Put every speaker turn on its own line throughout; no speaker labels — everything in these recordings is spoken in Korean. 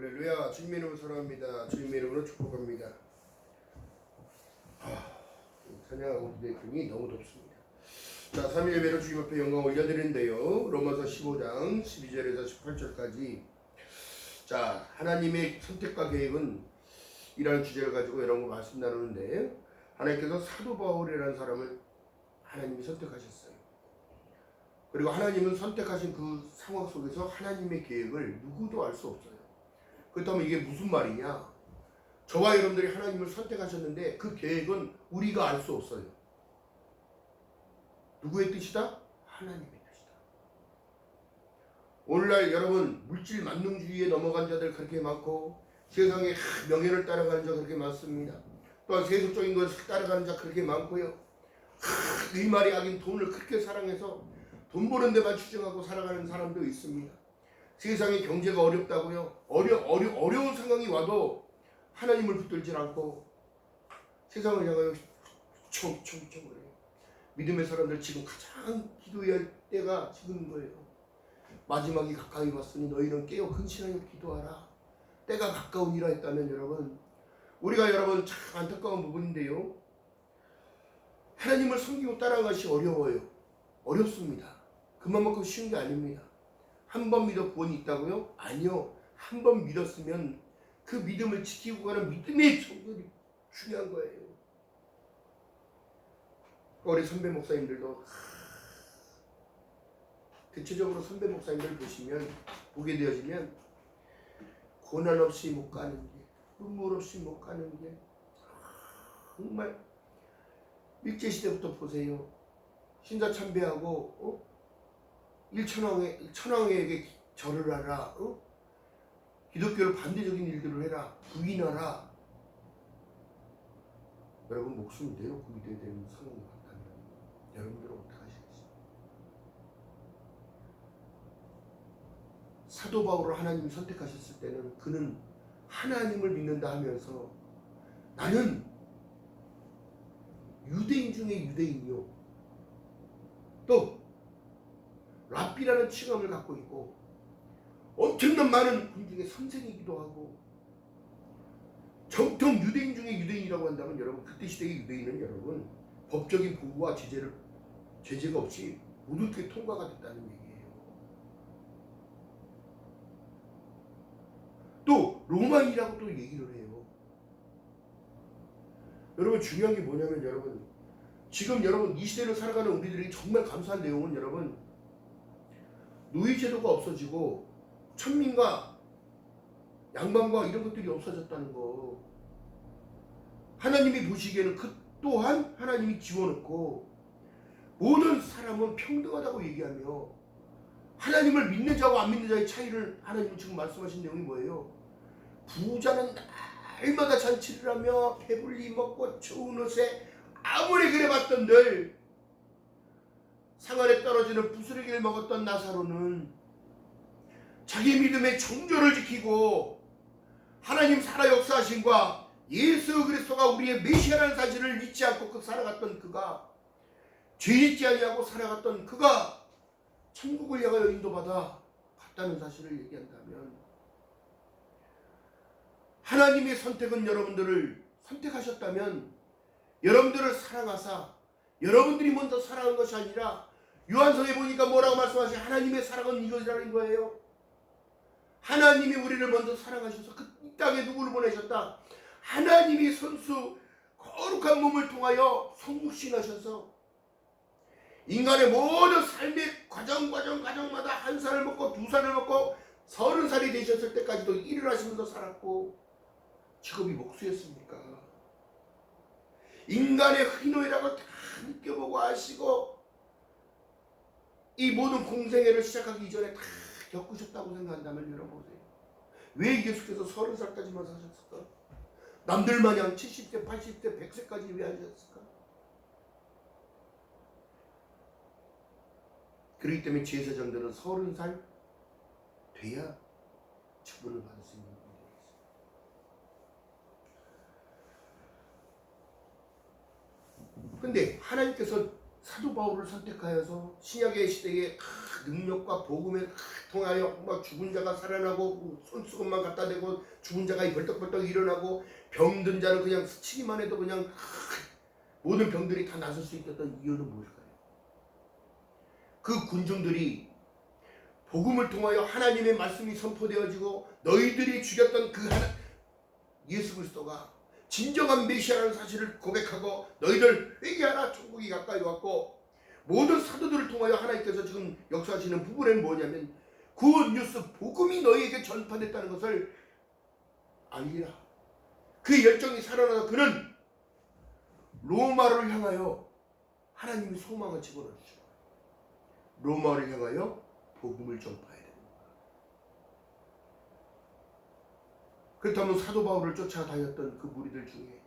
할렐루야. 주님의 이름으로 사랑합니다. 주님의 이름으로 축복합니다. 찬양하고 기도했더니 너무 덥습니다. 자, 3일 예배로 주님 앞에 영광 올려드리는데요. 로마서 15장 12절에서 18절까지 자, 하나님의 선택과 계획은 이라는 주제를 가지고 여러분과 말씀 나누는데, 하나님께서 사도 바울이라는 사람을 하나님이 선택하셨어요. 그리고 하나님은 선택하신 그 상황 속에서 하나님의 계획을 누구도 알 수 없어요. 그렇다면 이게 무슨 말이냐? 저와 여러분들이 하나님을 선택하셨는데 그 계획은 우리가 알 수 없어요. 누구의 뜻이다? 하나님의 뜻이다. 오늘날 여러분, 물질 만능주의에 넘어간 자들 그렇게 많고, 세상의 명예를 따라가는 자 그렇게 많습니다. 또한 세속적인 것을 따라가는 자 그렇게 많고요. 이 말이 아닌 돈을 그렇게 사랑해서 돈 버는 데만 추정하고 살아가는 사람도 있습니다. 세상의 경제가 어렵다고요. 어려운 상황이 와도 하나님을 붙들지 않고 세상을 향하여 휘청휘청휘청거려요. 믿음의 사람들 지금 가장 기도해야 할 때가 지금인 거예요. 마지막이 가까이 왔으니 너희는 깨어 근신하여 기도하라. 때가 가까우니라 했다면 여러분, 우리가 여러분 참 안타까운 부분인데요. 하나님을 섬기고 따라가는 것이 어려워요. 어렵습니다. 그만큼 쉬운 게 아닙니다. 한 번 믿어 구원이 있다고요? 아니요. 한 번 믿었으면 그 믿음을 지키고 가는 믿음의 정도이 중요한 거예요. 우리 선배 목사님들도 대체적으로 선배 목사님들 보게 되어지면 고난 없이 못 가는 길, 눈물 없이 못 가는 길, 정말 일제시대부터 보세요. 신사 참배하고 천황에게 절을 하라, 기독교를 반대적인 일들을 해라, 부인하라. 여러분 목숨을 내놓고 믿어야 되는 상황이 왔다면 여러분들은 어떻게 하시겠어요? 사도 바울을 하나님이 선택하셨을 때는 그는 하나님을 믿는다 하면서 나는 유대인 중에 유대인이요, 또 랍비라는 칭함을 갖고 있고 엄청난 많은 분 중에 선생이기도 하고, 정통 유대인 중에 유대인이라고 한다면 여러분, 그때 시대의 유대인은 여러분 법적인 보호와 제재가 없이 모두 어떻게 통과가 됐다는 얘기예요. 또 로마인이라고 또 얘기를 해요. 여러분 중요한 게 뭐냐면, 여러분 지금 여러분 이 시대를 살아가는 우리들이 정말 감사한 내용은, 여러분 노예제도가 없어지고 천민과 양반과 이런 것들이 없어졌다는 거. 하나님이 보시기에는 그 또한 하나님이 지워놓고 모든 사람은 평등하다고 얘기하며, 하나님을 믿는 자와 안 믿는 자의 차이를 하나님은 지금 말씀하신 내용이 뭐예요? 부자는 날마다 잔치를 하며 배불리 먹고 좋은 옷에 아무리 그래봤던들, 상안에 떨어지는 부스러기를 먹었던 나사로는 자기 믿음의 정조를 지키고 하나님 살아 역사하심과 예수 그리스도가 우리의 메시아라는 사실을 잊지 않고 살아갔던 그가, 죄짓지 아니하고 살아갔던 그가 천국을 향하여 인도받아 갔다는 사실을 얘기한다면, 하나님의 선택은 여러분들을 선택하셨다면 여러분들을 사랑하사 여러분들이 먼저 사랑한 것이 아니라, 요한서에 보니까 뭐라고 말씀하세요? 하나님의 사랑은 이것이라는 거예요. 하나님이 우리를 먼저 사랑하셔서 이 땅에 누구를 보내셨다? 하나님이 선수 거룩한 몸을 통하여 성육신하셔서 인간의 모든 삶의 과정마다 한 살을 먹고 두 살을 먹고 30살이 되셨을 때까지도 일을 하시면서 살았고, 직업이 목수였습니까? 인간의 희노애락을 다 느껴보고 아시고 이 모든 공생애를 시작하기 이전에 다 겪으셨다고 생각한다면 여러분 보세요. 왜 예수께서 30살까지만 사셨을까? 남들 마냥 70세, 80세, 100세까지 왜 하셨을까? 그렇기 때문에 제사장들은 30살 돼야 처분을 받을 수 있는 분들이 있어요. 근데 하나님께서 사도 바울을 선택하여서 신약의 시대에 능력과 복음에 통하여 막 죽은 자가 살아나고 손수건만 갖다 대고 죽은 자가 벌떡벌떡 일어나고 병든 자는 그냥 스치기만 해도 그냥 모든 병들이 다 나설 수 있었던 이유는 무엇일까요? 그 군중들이 복음을 통하여 하나님의 말씀이 선포되어지고 너희들이 죽였던 그 하나 예수 그리스도가 진정한 메시아라는 사실을 고백하고 너희들 회개하라 천국이 가까이 왔고 모든 사도들을 통하여 하나님께서 지금 역사하시는 부분은 뭐냐면 굿 뉴스 복음이 너희에게 전파됐다는 것을 알리라. 그 열정이 살아나서 그는 로마를 향하여 하나님이 소망을 집어넣으시고 로마를 향하여 복음을 전파해야 됩니다. 그렇다면 사도 바울을 쫓아다녔던 그 무리들 중에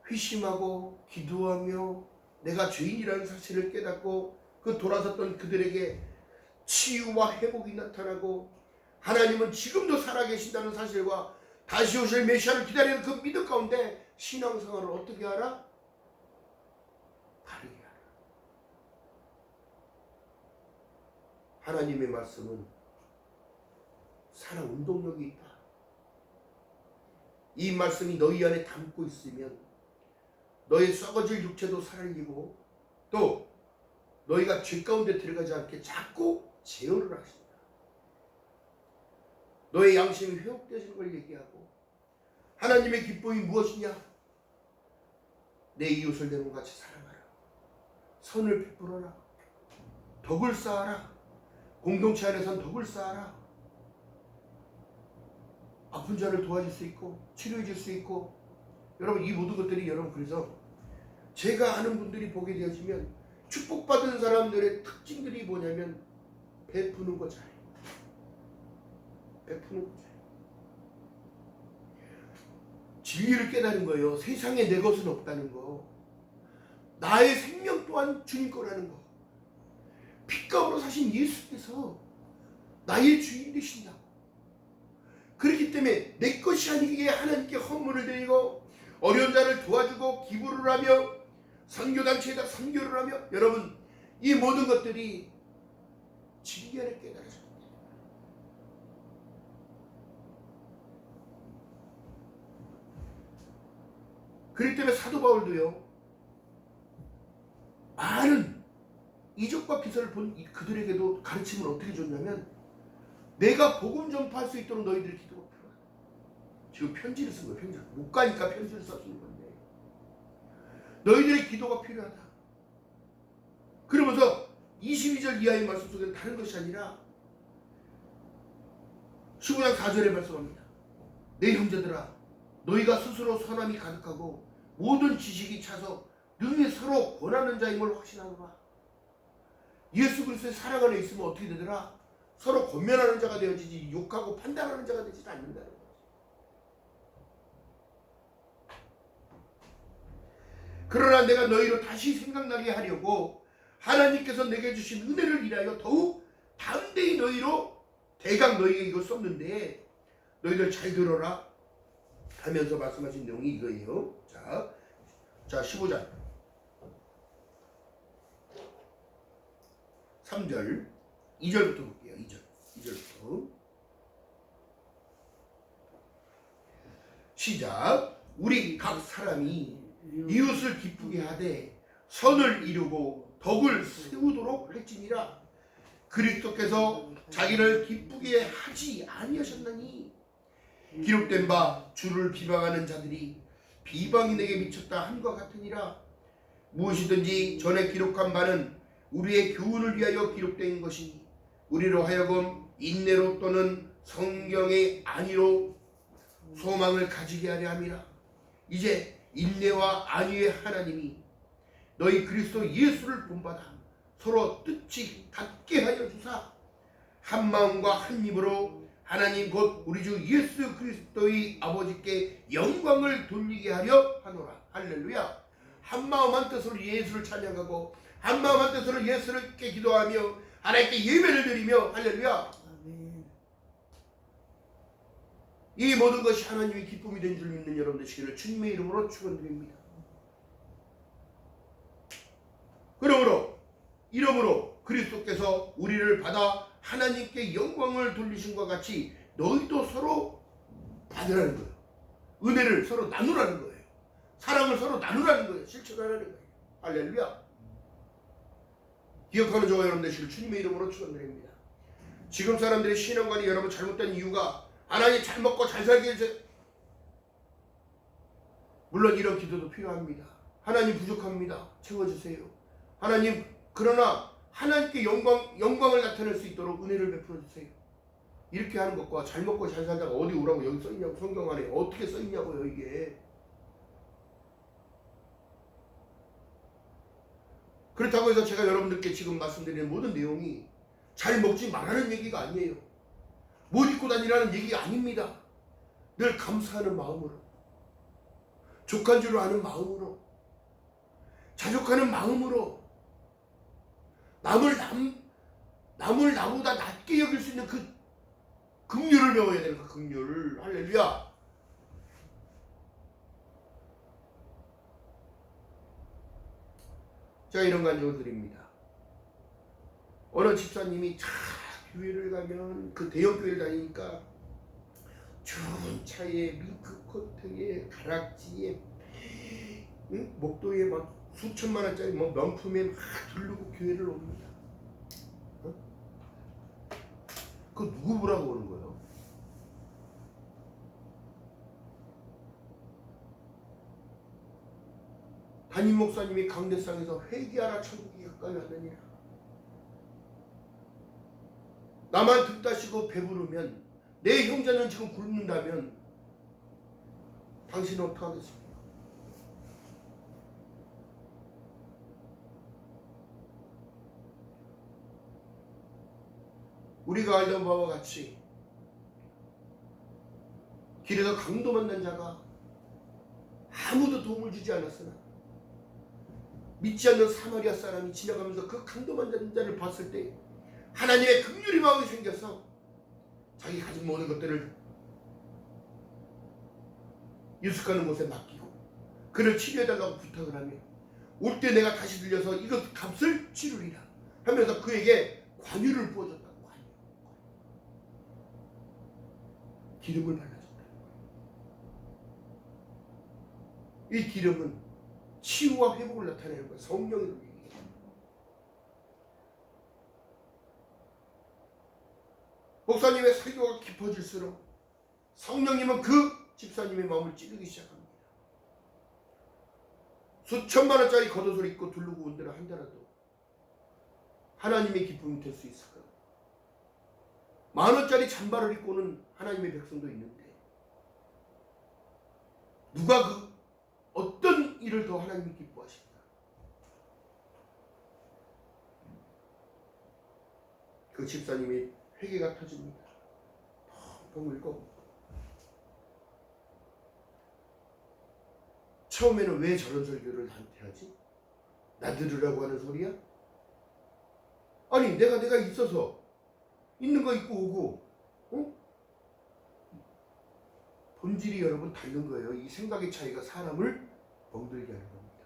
회심하고 기도하며 내가 죄인이라는 사실을 깨닫고 그 돌아섰던 그들에게 치유와 회복이 나타나고 하나님은 지금도 살아계신다는 사실과 다시 오실 메시아를 기다리는 그 믿음 가운데 신앙생활을 어떻게 하라? 다르게 하라. 하나님의 말씀은 살아 운동력이 있다. 이 말씀이 너희 안에 담고 있으면 너의 썩어질 육체도 살리고 또 너희가 죄 가운데 들어가지 않게 자꾸 제어를 하신다. 너의 양심이 회복되시는 걸 얘기하고 하나님의 기쁨이 무엇이냐? 내 이웃을 내 몸같이 사랑하라. 선을 베풀어라. 덕을 쌓아라. 공동체 안에선 덕을 쌓아라. 아픈 자를 도와줄 수 있고 치료해 줄 수 있고 여러분 이 모든 것들이 여러분 그래서 제가 아는 분들이 보게 되어지면 축복받은 사람들의 특징들이 뭐냐면 베푸는 거 잘해. 베푸는 거 잘해. 진리를 깨달은 거예요. 세상에 내 것은 없다는 거. 나의 생명 또한 주님 거라는 거. 핏값으로 사신 예수께서 나의 주인 되신다고. 그렇기 때문에 내 것이 아니기에 하나님께 헌물을 드리고 어려운 자를 도와주고 기부를 하며 선교단체에다 선교를 하며 여러분 이 모든 것들이 진리 안에 깨달아져야 됩니다. 그렇기 때문에 사도 바울도요 많은 이적과 기사를 본 그들에게도 가르침을 어떻게 줬냐면 내가 복음 전파할 수 있도록 너희들의 기도가 필요하다. 지금 편지를 쓴 거예요. 편지 못 가니까 편지를 써주는 건데 너희들의 기도가 필요하다. 그러면서 22절 이하의 말씀 속에는 다른 것이 아니라 15장 4절에 말씀합니다. 내 형제들아 너희가 스스로 선함이 가득하고 모든 지식이 차서 능히 서로 권하는 자임을 확신하노라. 예수 그리스도의 사랑 안에 있으면 어떻게 되더라? 서로 권면하는 자가 되어지지 욕하고 판단하는 자가 되지 않는다는 거지. 그러나 내가 너희로 다시 생각나게 하려고 하나님께서 내게 주신 은혜를 인하여 더욱 담대히 너희로 대강 너희에게 이걸 썼는데 너희들 잘 들어라 하면서 말씀하신 내용이 이거예요. 자 15장 3절 2절부터 볼게요. 2절부터 시작. 우리 각 사람이 이웃을 기쁘게 하되 선을 이루고 덕을 세우도록 할지니라. 그리스도께서 자기를 기쁘게 하지 아니하셨나니 기록된 바 주를 비방하는 자들이 비방이 내게 미쳤다 함과 같으니라. 무엇이든지 전에 기록한 바는 우리의 교훈을 위하여 기록된 것이니 우리로 하여금 인내로 또는 성경의 안위로 소망을 가지게 하려 함이라. 이제 인내와 안위의 하나님이 너희 그리스도 예수를 본받아 서로 뜻이 같게 하여 주사 한 마음과 한 입으로 하나님 곧 우리 주 예수 그리스도의 아버지께 영광을 돌리게 하려 하노라. 할렐루야. 한 마음 한 뜻으로 예수를 찬양하고 한 마음 한 뜻으로 예수께 기도하며 하나님께 예배를 드리며 할렐루야. 아멘. 이 모든 것이 하나님의 기쁨이 된 줄 믿는 여러분 되시기를 주님의 이름으로 축원드립니다. 그러므로 이러므로 그리스도께서 우리를 받아 하나님께 영광을 돌리신 것 같이 너희도 서로 받으라는 거예요. 은혜를 서로 나누라는 거예요. 사랑을 서로 나누라는 거예요. 실천하라는 거예요. 할렐루야. 기억하는 저와 여러분 되시길 주님의 이름으로 축원드립니다. 지금 사람들의 신앙관이 여러분 잘못된 이유가 하나님 잘 먹고 잘 살게 해주세요. 물론 이런 기도도 필요합니다. 하나님 부족합니다. 채워주세요. 하나님, 그러나 하나님께 영광을 나타낼 수 있도록 은혜를 베풀어 주세요. 이렇게 하는 것과 잘 먹고 잘 살다가 어디 오라고 여기 써있냐고, 성경 안에 어떻게 써있냐고요 이게. 그렇다고 해서 제가 여러분들께 지금 말씀드리는 모든 내용이 잘 먹지 말라는 얘기가 아니에요. 못 입고 다니라는 얘기가 아닙니다. 늘 감사하는 마음으로, 족한 줄 아는 마음으로, 자족하는 마음으로, 남을 나보다 낮게 여길 수 있는 그 긍휼을 배워야 되는 그 긍휼을. 할렐루야. 제가 이런 간증을 드립니다. 어느 집사님이 교회를 가면 그 대형 교회를 다니니까 좋은 차에 밍크 코트에 가락지에 목도에 막 수천만 원짜리 뭐 명품에 막 두르고 교회를 옵니다. 그 누구 보라고 오는 거예요? 담임 목사님이 강대상에서 회개하라 천국이 가까이 왔느니라. 나만 듣다시고 배부르면, 내 형제는 지금 굶는다면 당신은 어떡하겠습니까? 우리가 알던 바와 같이 길에서 강도 만난 자가 아무도 도움을 주지 않았으나 믿지 않는 사마리아 사람이 지나가면서 그 강도 만난 자를 봤을 때 하나님의 긍휼의 마음이 생겨서 자기 가진 모든 것들을 유숙하는 곳에 맡기고 그를 치료해달라고 부탁을 하며, 올 때 내가 다시 들려서 이것 값을 치르리라 하면서 그에게 관유를 부어줬다. 기름을 발라줬다. 이 기름은 치유와 회복을 나타내는 거예요. 성령의 능력이에요. 목사님의 설교가 깊어질수록 성령님은 그 집사님의 마음을 찌르기 시작합니다. 수천만 원짜리 겉옷을 입고 두르고 온다라 한다라도 하나님의 기쁨이 될 수 있을까? 만 원짜리 잠바를 입고 오는 하나님의 백성도 있는데 누가 그 어떤 일을 더 하나님이 기뻐하실까? 그 집사님이 회개가 터집니다. 펑펑 울고 처음에는 왜 저런 설교를 나한테 하지? 나 들으라고 하는 소리야? 아니 내가 있어서 있는 거 입고 오고, 본질이 여러분 다른 거예요. 이 생각의 차이가 사람을 멍들게 하는 겁니다.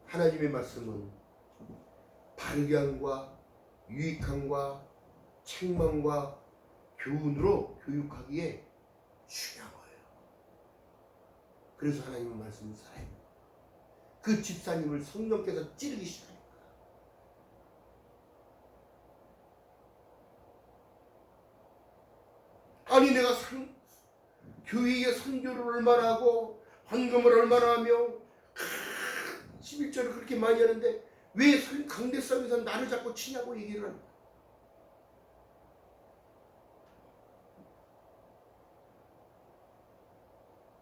하나님의 말씀은 바르게 함과 유익함과 책망과 교훈으로 교육하기에 중요한 거예요. 그래서 하나님의 말씀은 살아요. 그 집사님을 성령께서 찌르기 시작합니다. 아니 내가 교회에 선교를 얼마나 하고 헌금을 얼마나 하며 11절을 그렇게 많이 하는데 왜 강대상에서 나를 자꾸 치냐고 얘기를 합니다.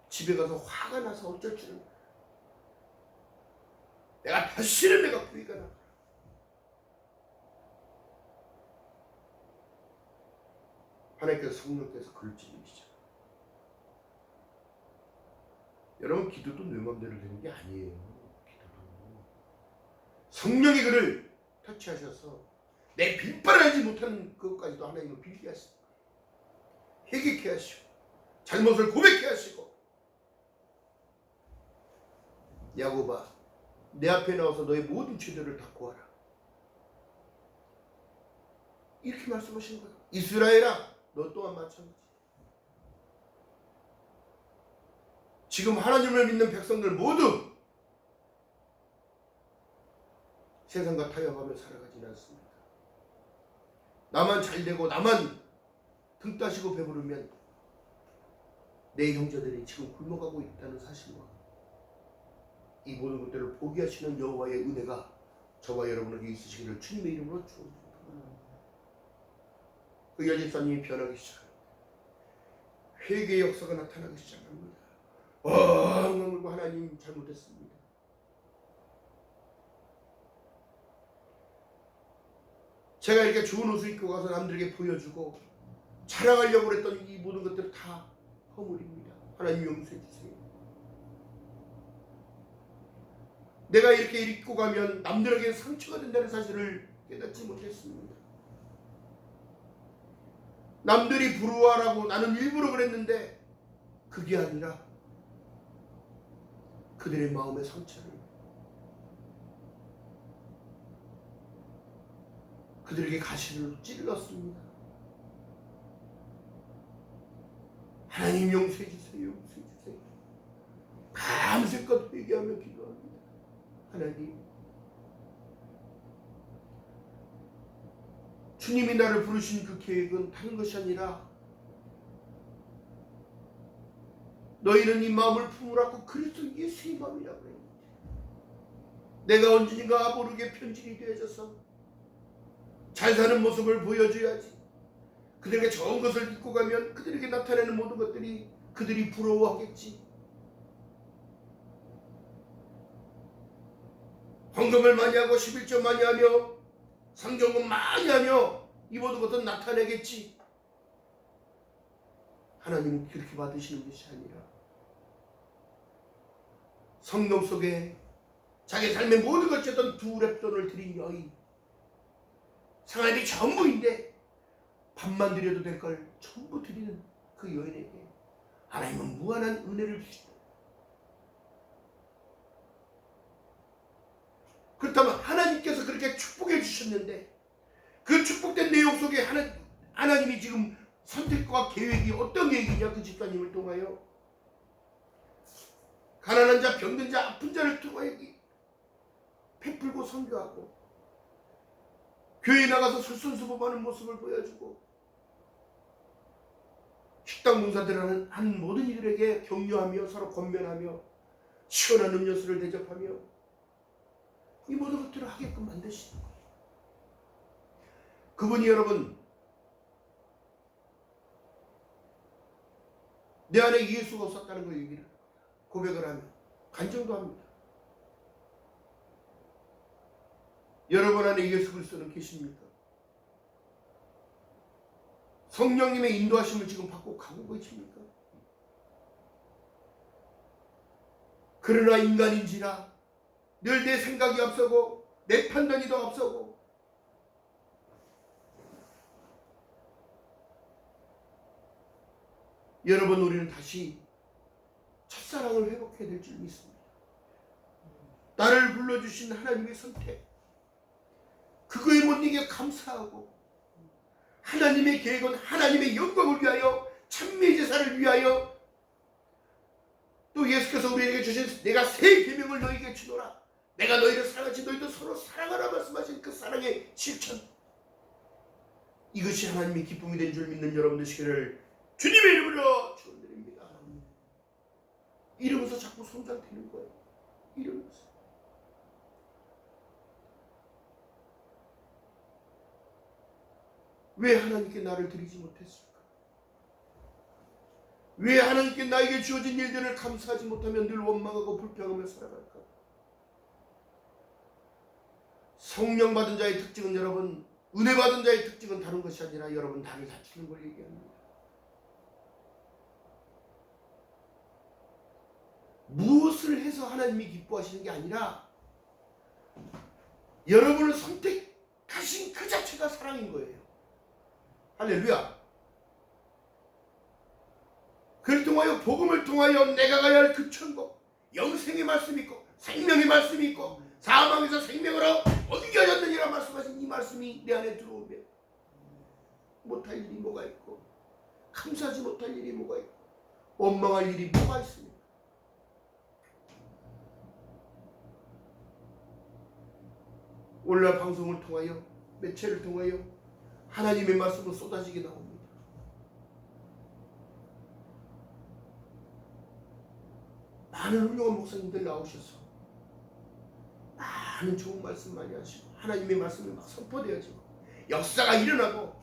집에 가서 화가 나서 어쩔 줄은 내가 다시는 내가 교회가 나가. 하나님께서 성령께서 그를 찌르시죠. 여러분 기도도 내 마음대로 되는 게 아니에요. 기도도 성령이 그를 터치하셔서 내 빌바라지 못하는 그것까지도 하나님은 빌게 하시고 회개케 하시고 잘못을 고백케 하시고 야곱아, 내 앞에 나와서 너의 모든 죄들을 다 고하라. 이렇게 말씀하시는 거예요. 이스라엘아, 너 또한 마찬가지. 지금 하나님을 믿는 백성들 모두 세상과 타협하며 살아가지는 않습니다. 나만 잘되고 나만 등 따시고 배부르면 내 형제들이 지금 굶어가고 있다는 사실과 이 모든 것들을 포기하시는 여호와의 은혜가 저와 여러분에게 있으시기를 주님의 이름으로 축원합니다. 그 여집사님이 변하기 시작합니다. 회개의 역사가 나타나기 시작합니다. 울고 하나님 잘못했습니다. 제가 이렇게 좋은 옷을 입고 가서 남들에게 보여주고 자랑하려고 했던 이 모든 것들은 다 허물입니다. 하나님 용서해 주세요. 내가 이렇게 입고 가면 남들에게 상처가 된다는 사실을 깨닫지 못했습니다. 남들이 부러워하라고 나는 일부러 그랬는데 그게 아니라 그들의 마음의 상처를, 그들에게 가시를 찔렀습니다. 하나님 용서해 주세요. 용서해 주세요. 밤새껏 회개하며 기도합니다. 하나님, 주님이 나를 부르신 그 계획은 다른 것이 아니라 너희는 이 마음을 품으라고 그리스도 예수의 마음이라고 해요. 내가 언젠가 모르게 편진이 되어져서 잘 사는 모습을 보여줘야지. 그들에게 좋은 것을 입고 가면 그들에게 나타내는 모든 것들이 그들이 부러워하겠지. 헌금을 많이 하고 11조 많이 하며 상경금 많이 하며 이 모든 것은 나타내겠지. 하나님은 그렇게 받으시는 것이 아니라 성경 속에 자기 삶의 모든 것을 줬던 두 랩돈을 드린 여인, 생활비 전부인데 밥만 드려도 될 걸 전부 드리는 그 여인에게 하나님은 무한한 은혜를 주시다. 그렇다면 하나님께서 그렇게 축복해 주셨는데 그 축복된 내용 속에 하나님이 지금 선택과 계획이 어떤 계획이냐, 그 집사님을 통하여 가난한 자, 병든 자, 아픈 자를 통하여 베풀고 선교하고 교회에 나가서 솔선수범하는 모습을 보여주고 식당 봉사들을 하는 모든 이들에게 격려하며 서로 권면하며 시원한 음료수를 대접하며 이 모든 것들을 하게끔 만드시는 거예요. 그분이 여러분 내 안에 예수가 없었다는 걸 얘기를 고백을 하면 간증도 합니다. 여러분 안에 예수 그리스도는 계십니까? 성령님의 인도하심을 지금 받고 가고 계십니까? 그러나 인간인지라 늘 내 생각이 앞서고 내 판단이 더 앞서고 여러분, 우리는 다시 첫사랑을 회복해야 될 줄 믿습니다. 나를 불러주신 하나님의 선택, 그거에 못 이겨 감사하고 하나님의 계획은 하나님의 영광을 위하여, 찬미의 제사를 위하여, 또 예수께서 우리에게 주신 내가 새 계명을 너희에게 주노라, 내가 너희를 사랑하지 너희도 서로 사랑하라 말씀하신 그 사랑의 실천, 이것이 하나님의 기쁨이 된 줄 믿는 여러분 되시기를 주님의 이름으로 축원드립니다. 이러면서 자꾸 성장되는 거예요. 이러면서. 왜 하나님께 나를 드리지 못했을까? 왜 하나님께 나에게 주어진 일들을 감사하지 못하면 늘 원망하고 불평하며 살아갈까? 성령 받은 자의 특징은 여러분, 은혜 받은 자의 특징은 다른 것이 아니라 여러분 나를 낮추는 걸 얘기합니다. 무엇을 해서 하나님이 기뻐하시는 게 아니라 여러분을 선택하신 그 자체가 사랑인 거예요. 할렐루야. 그를 통하여, 복음을 통하여 내가 가야 할 그 천국, 영생의 말씀이 있고 생명의 말씀이 있고 사망에서 생명으로 옮겨졌느니라 말씀하신 이 말씀이 내 안에 들어오면 못할 일이 뭐가 있고 감사하지 못할 일이 뭐가 있고 원망할 일이 뭐가 있습니까? 오늘날 방송을 통하여 매체를 통하여 하나님의 말씀은 쏟아지게 나옵니다. 많은 훌륭한 목사님들 나오셔서 많은 좋은 말씀 많이 하시고 하나님의 말씀이 막 선포되어지고 역사가 일어나고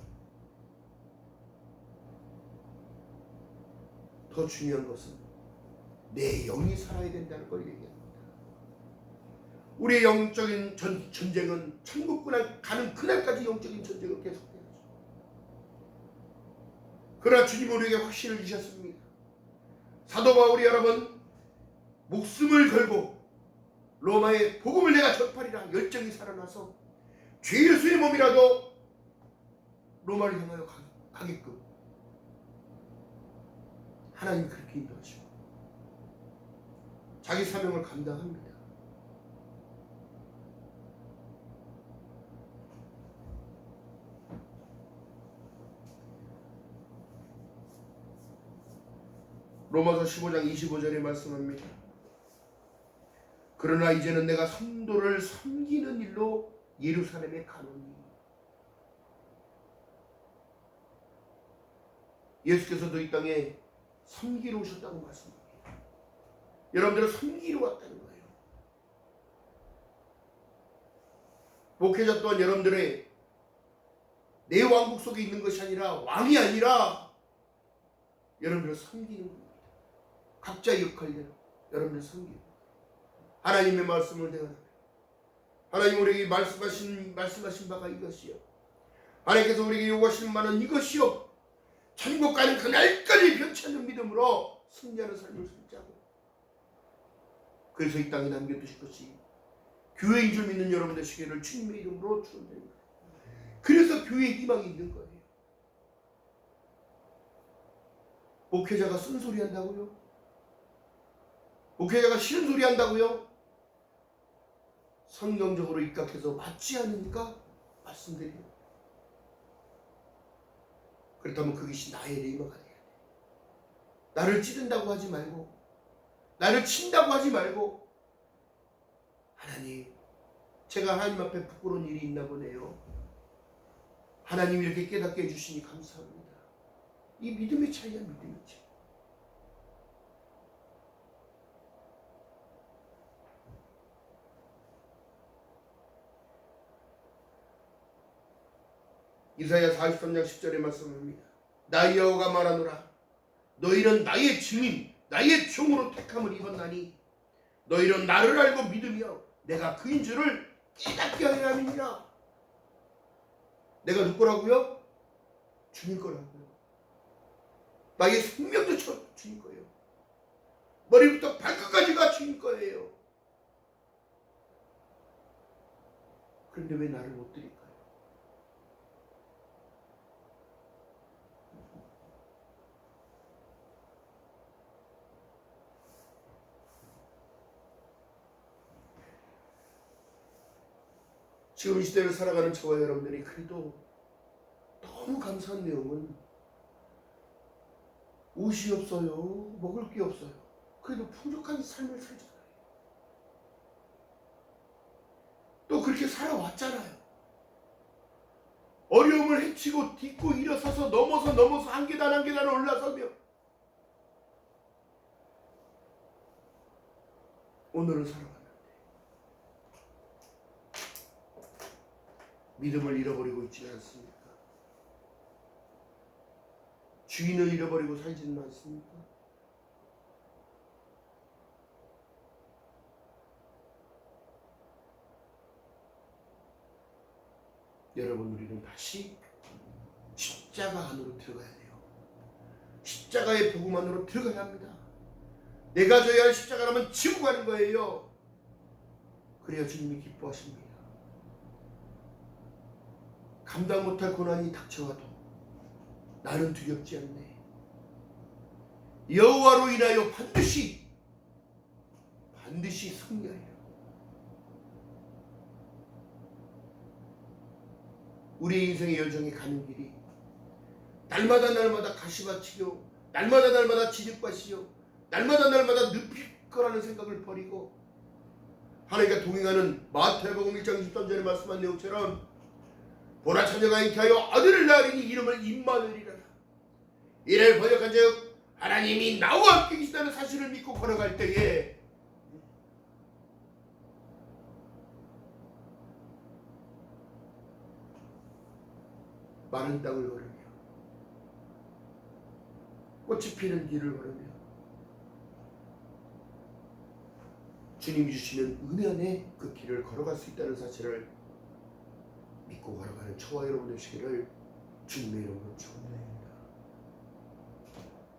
더 중요한 것은 내 영이 살아야 된다는 걸 얘기합니다. 우리의 영적인 전쟁은 천국 가는 그날까지 영적인 전쟁은 계속돼야죠. 그러나 주님은 우리에게 확신을 주셨습니다. 사도 바울이 여러분 목숨을 걸고 로마의 복음을 내가 전파리라 열정이 살아나서 죄 예수의 몸이라도 로마를 향하여 가게끔 하나님 그렇게 인도하시고 자기 사명을 감당합니다. 로마서 15장 25절에 말씀합니다. 그러나 이제는 내가 성도를 섬기는 일로 예루살렘에 가노니. 예수께서도 이 땅에 섬기러 오셨다고 말씀합니다. 여러분들은 섬기러 왔다는 거예요. 목회자 또한 여러분들의 내 왕국 속에 있는 것이 아니라 왕이 아니라 여러분들을 섬기는 겁니다. 각자의 역할대로 여러분을 섬기고 하나님의 말씀을 대하라. 하나님 우리에게 말씀하신 바가 이것이요. 하나님께서 우리에게 요구하시는 바는 이것이요. 천국 가는 그날까지 변치 않는 믿음으로 승리하는 삶을 살자고. 그래서 이 땅에 남겨두실 것이 교회인 줄 믿는 여러분 되시기를 주님의 이름으로 축원드립니다. 그래서 교회에 희망이 있는 거예요. 목회자가 쓴소리 한다고요? 목회자가 싫은 소리 한다고요? 성경적으로 입각해서 맞지 않으니까 말씀드려요. 그렇다면 그것이 나의 레이머가 돼야 돼. 나를 찌른다고 하지 말고 나를 친다고 하지 말고 하나님 제가 하나님 앞에 부끄러운 일이 있나 보네요. 하나님 이렇게 깨닫게 해주시니 감사합니다. 이 믿음의 차이야. 믿음의 차이. 이사야 43장 10절에 말씀합니다. 나 여호와가 말하노라. 너희는 나의 증인 나의 종으로 택함을 입었나니 너희는 나를 알고 믿으며 내가 그인 줄을 깨닫게 하려 함이니라. 내가 누구 거라고요? 주님 거라고요. 나의 생명도 주님 거예요. 머리부터 발끝까지가 주님 거예요. 그런데 왜 나를 못 드릴까요? 지금 이 시대를 살아가는 저와 여러분들이 그래도 너무 감사한 내용은 옷이 없어요. 먹을 게 없어요. 그래도 풍족한 삶을 살잖아요. 또 그렇게 살아왔잖아요. 어려움을 헤치고 딛고 일어서서 넘어서 한 계단 한 계단을 올라서며 오늘을 살아가는데 믿음을 잃어버리고 있지는 않습니까? 주인을 잃어버리고 살지는 않습니까? 여러분 우리는 다시 십자가 안으로 들어가야 돼요. 십자가의 복음 안으로 들어가야 합니다. 내가 져야 할 십자가라면 지고 가는 거예요. 그래야 주님이 기뻐하십니다. 감당 못할 고난이 닥쳐와도 나는 두렵지 않네. 여호와로 인하여 반드시 반드시 승리하리라. 우리 인생의 여정이 가는 길이 날마다 가시밭이요, 날마다 진흙밭이요, 날마다 늪일 거라는 생각을 버리고 하나님과 동행하는 마태복음 1장 13절에 말씀한 내용처럼 보라 처녀가 잉태하여 아들을 낳으리니 이름을 임마누엘이라. 이를 번역한즉 하나님이 나와 함께 계시다는 사실을 믿고 걸어갈 때에 마른 땅을 걸으며 꽃이 피는 길을 걸으며 주님이 주시는 은혜 안에 그 길을 걸어갈 수 있다는 사실을 믿고 걸어가는 저와 여러분 되시기를 주님의 이름으로 축원드립니다.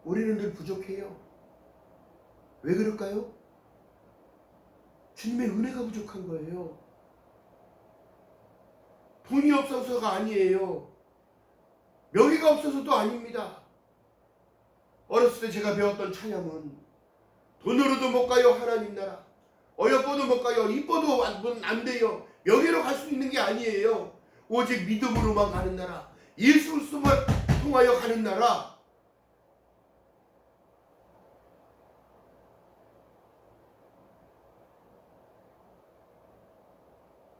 우리는 늘 부족해요. 왜 그럴까요? 주님의 은혜가 부족한 거예요. 돈이 없어서가 아니에요. 명예가 없어서도 아닙니다. 어렸을 때 제가 배웠던 찬양은 돈으로도 못 가요 하나님 나라, 어여뻐도 못 가요, 이뻐도 안 돼요, 명예로 갈 수 있는 게 아니에요. 오직 믿음으로만 가는 나라, 예수 그리스도만 통하여 가는 나라.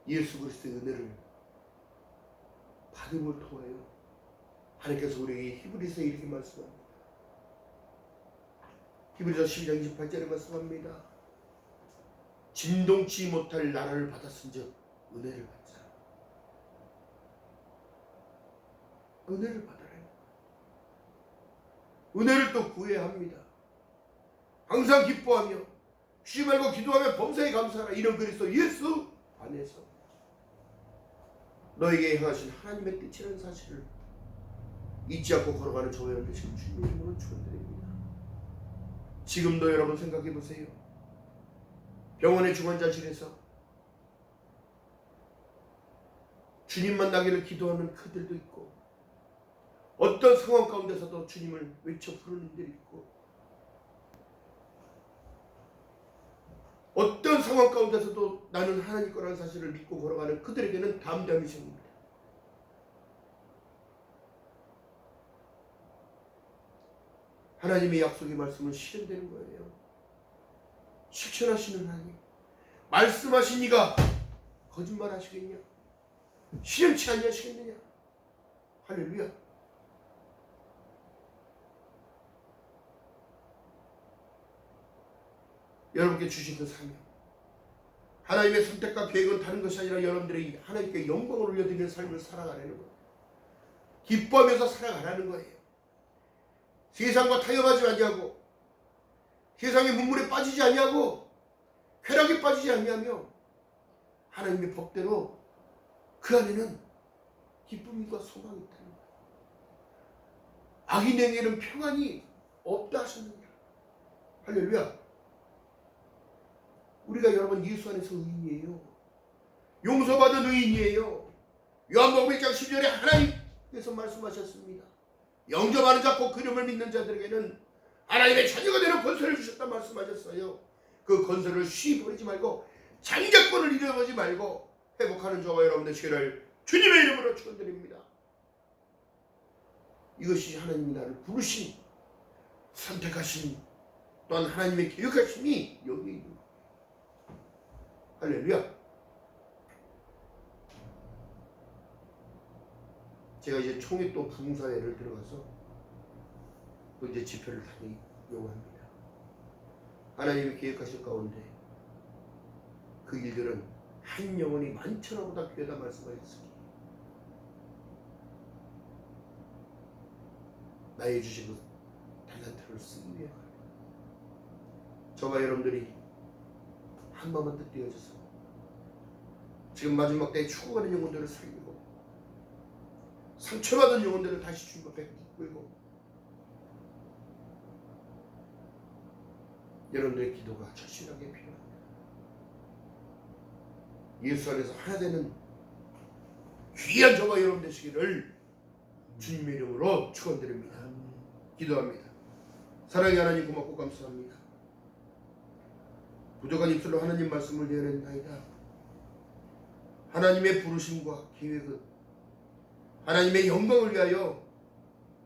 예수 그리스도의 은혜를 받음을 통하여 하나님께서 우리에게 히브리서에 이렇게 말씀합니다. 히브리서 12장 28절에 말씀합니다. 진동치 못할 나라를 받았은즉 은혜를 받자. 은혜를 받아라. 은혜를 또 구해야 합니다. 항상 기뻐하며 쉬지 말고 기도하며 범사에 감사하라. 이런 그리스도 예수 안에서 너에게 행하신 하나님의 뜻이라는 사실을 잊지 않고 걸어가는 저와 여러분 되시는 주님의 이름으로 축원드립니다. 지금도 여러분 생각해 보세요. 병원의 중환자실에서 주님 만나기를 기도하는 그들도 있고, 어떤 상황 가운데서도 주님을 외쳐 부르는 이들이 있고, 어떤 상황 가운데서도 나는 하나님 거라는 사실을 믿고 걸어가는 그들에게는 담대함이 생깁니다. 하나님의 약속의 말씀은 실현되는 거예요. 실천하시는 하나님, 말씀하신 이가 거짓말 하시겠냐? 실현치 아니하시겠느냐? 할렐루야. 여러분께 주신 그 사명, 하나님의 선택과 계획은 다른 것이 아니라 여러분들이 하나님께 영광을 올려드리는 삶을 살아가라는 거예요. 기뻐하면서 살아가라는 거예요. 세상과 타협하지 아니하고, 세상의 문물에 빠지지 아니하고, 쾌락에 빠지지 아니하며 하나님의 법대로 그 안에는 기쁨과 소망이 있다는 거예요. 악인에게는 평안이 없다 하셨느니라. 할렐루야. 우리가 여러분 예수 안에서 의인이에요. 용서받은 의인이에요. 요한복음 1장 10절에 하나님께서 말씀하셨습니다. 영접하는 자 곧 그 이름을 믿는 자들에게는 하나님의 자녀가 되는 권세를 주셨다 말씀하셨어요. 그 권세를 쉬이 버리지 말고 장자권을 잃어버리지 말고 회복하는 저와 여러분 되시기를 주님의 이름으로 축원드립니다. 이것이 하나님이 나를 부르신, 선택하신, 또한 하나님의 계획하심이 여기 있는 거예요. 할렐루야. 제가 이제 총회 또 부흥사회를 들어가서 또 이제 집회를 다니려고 합니다. 하나님이 계획하실 가운데 그 일들은 한 영혼이 만천하보다 귀하다 말씀하셨으니 나의 주신 그 달란트를 쓰기 위해 저와 여러분들이 한 마음만 뜻되어져서 지금 마지막 때에 죽어가는 영혼들을 살리고 상처받은 영혼들을 다시 주님 앞에 이끌고 여러분들의 기도가 절실하게 필요합니다. 예수 안에서 하나 되는 귀한 저와 여러분 되시기를 주님의 이름으로 축원드립니다. 기도합니다. 사랑의 하나님 고맙고 감사합니다. 부족한 입술로 하나님 말씀을 내어낸다이다. 하나님의 부르심과 계획은 하나님의 영광을 위하여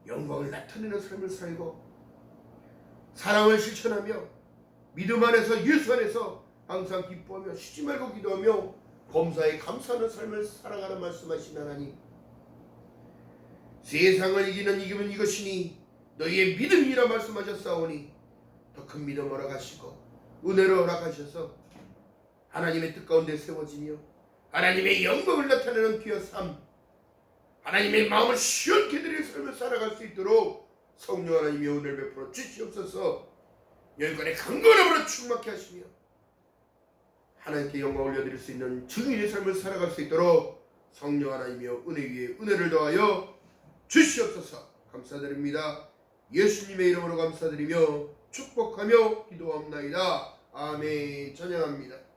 영광을 나타내는 삶을 살고 사랑을 실천하며 믿음 안에서 예수 안에서 항상 기뻐하며 쉬지 말고 기도하며 범사에 감사하는 삶을 살아가는 말씀하신 하나님, 세상을 이기는 이기면 이것이니 너희의 믿음이라 말씀하셨사오니 더 큰 믿음 허락하시고 은혜를 허락하셔서 하나님의 뜻 가운데 세워지며 하나님의 영광을 나타내는 귀한 삶, 하나님의 마음을 시원케 드릴 삶을 살아갈 수 있도록 성령 하나님의 은혜를 베풀어 주시옵소서. 열간의 강건함으로 충만케 하시며 하나님께 영광 올려드릴 수 있는 증인의 삶을 살아갈 수 있도록 성령 하나님이여 은혜 위에 은혜를 더하여 주시옵소서. 감사드립니다. 예수님의 이름으로 감사드리며 축복하며 기도합나이다. 아멘. 찬양합니다.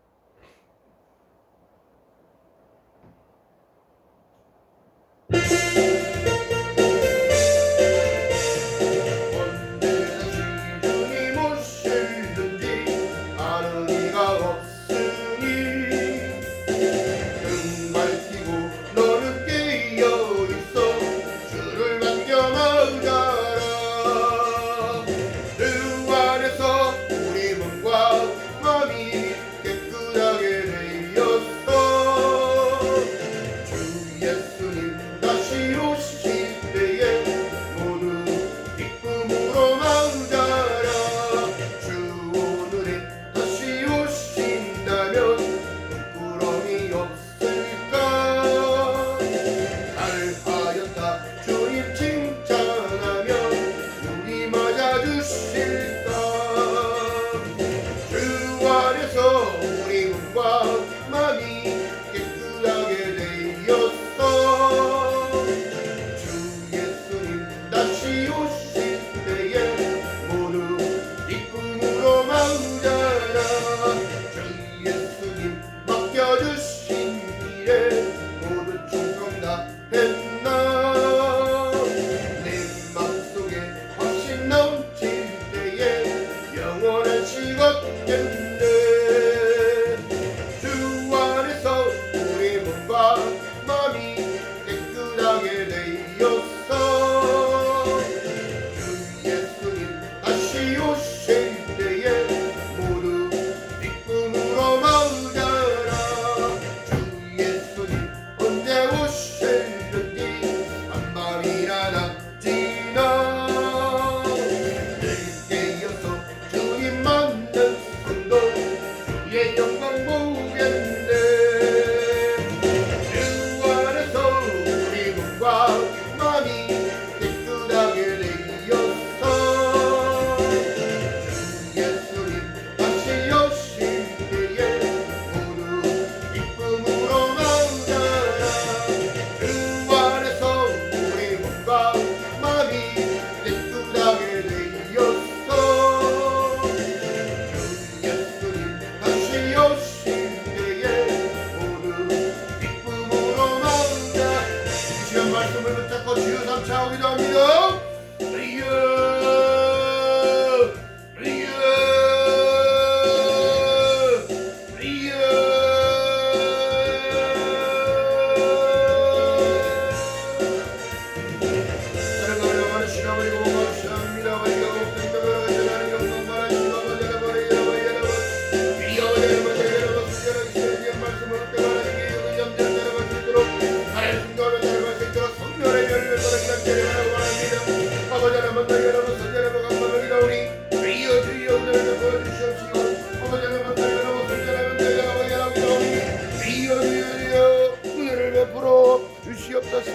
주시옵소서.